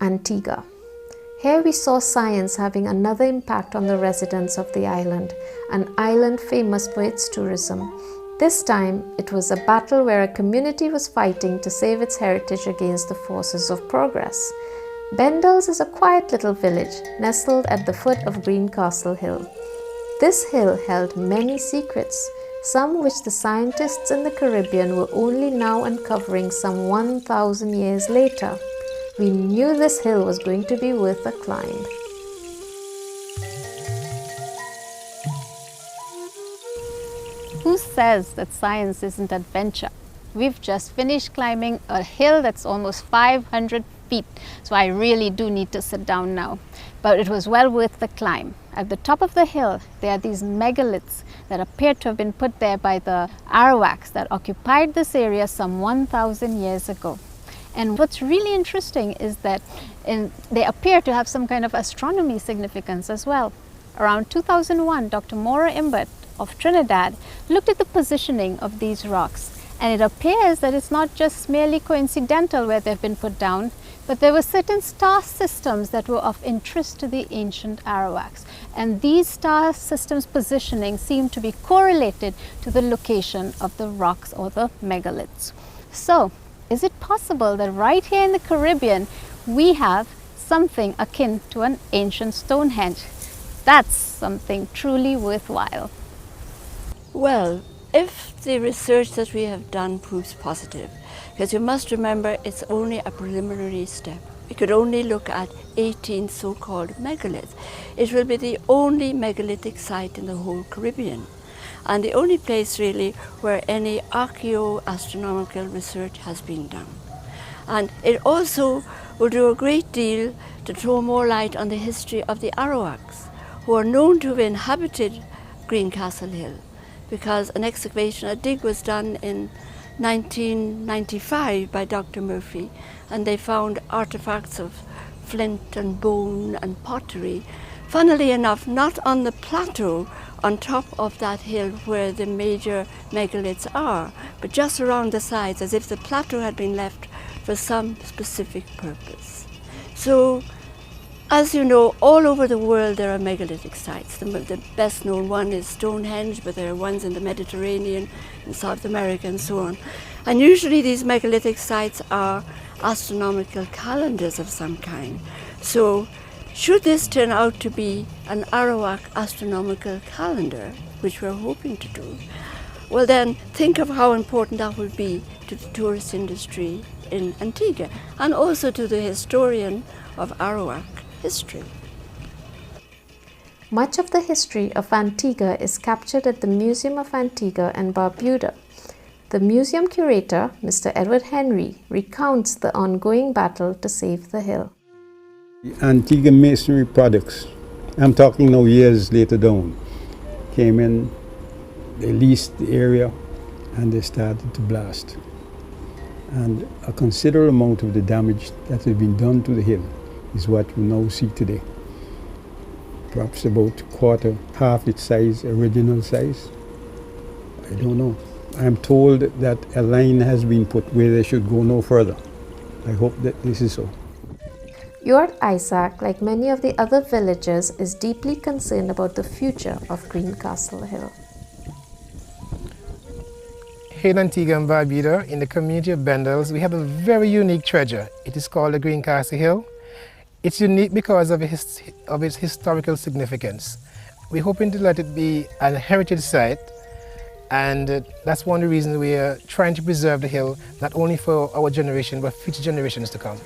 Antigua. Here we saw science having another impact on the residents of the island, an island famous for its tourism. This time, it was a battle where a community was fighting to save its heritage against the forces of progress. Bendels is a quiet little village nestled at the foot of Greencastle Hill. This hill held many secrets, some which the scientists in the Caribbean were only now uncovering some 1,000 years later. We knew this hill was going to be worth a climb. Who says that science isn't adventure? We've just finished climbing a hill that's almost 500 feet, so I really do need to sit down now. But it was well worth the climb. At the top of the hill, there are these megaliths that appear to have been put there by the Arawaks that occupied this area some 1,000 years ago. And what's really interesting is that they appear to have some kind of astronomy significance as well. Around 2001, Dr. Maura Imbert of Trinidad looked at the positioning of these rocks, and it appears that it's not just merely coincidental where they've been put down, but there were certain star systems that were of interest to the ancient Arawaks, and these star systems positioning seemed to be correlated to the location of the rocks or the megaliths. So, is it possible that right here in the Caribbean we have something akin to an ancient Stonehenge? That's something truly worthwhile. Well, if the research that we have done proves positive, because you must remember it's only a preliminary step. We could only look at 18 so-called megaliths. It will be the only megalithic site in the whole Caribbean, and the only place really where any archaeoastronomical research has been done. And it also will do a great deal to throw more light on the history of the Arawaks, who are known to have inhabited Greencastle Hill, because an excavation, a dig was done in 1995 by Dr. Murphy, and they found artifacts of flint and bone and pottery. Funnily enough, not on the plateau on top of that hill where the major megaliths are, but just around the sides, as if the plateau had been left for some specific purpose. So, as you know, all over the world there are megalithic sites. The best known one is Stonehenge, but there are ones in the Mediterranean, in South America and so on. And usually these megalithic sites are astronomical calendars of some kind. So should this turn out to be an Arawak astronomical calendar, which we're hoping to do, well then think of how important that would be to the tourist industry in Antigua, and also to the historian of Arawak history. Much of the history of Antigua is captured at the Museum of Antigua and Barbuda. The museum curator, Mr. Edward Henry, recounts the ongoing battle to save the hill. Antigua masonry products, I'm talking now years later down, came in, they leased the area and they started to blast. And a considerable amount of the damage that has been done to the hill is what we now see today. Perhaps about quarter, half its size, original size. I don't know. I'm told that a line has been put where they should go no further. I hope that this is so. Urt Isaac, like many of the other villagers, is deeply concerned about the future of Greencastle Hill. Here in Antigua and Barbuda, in the community of Bendels, we have a very unique treasure. It is called the Greencastle Hill. It's unique because of its historical significance. We're hoping to let it be a heritage site, and that's one of the reasons we are trying to preserve the hill, not only for our generation, but future generations to come.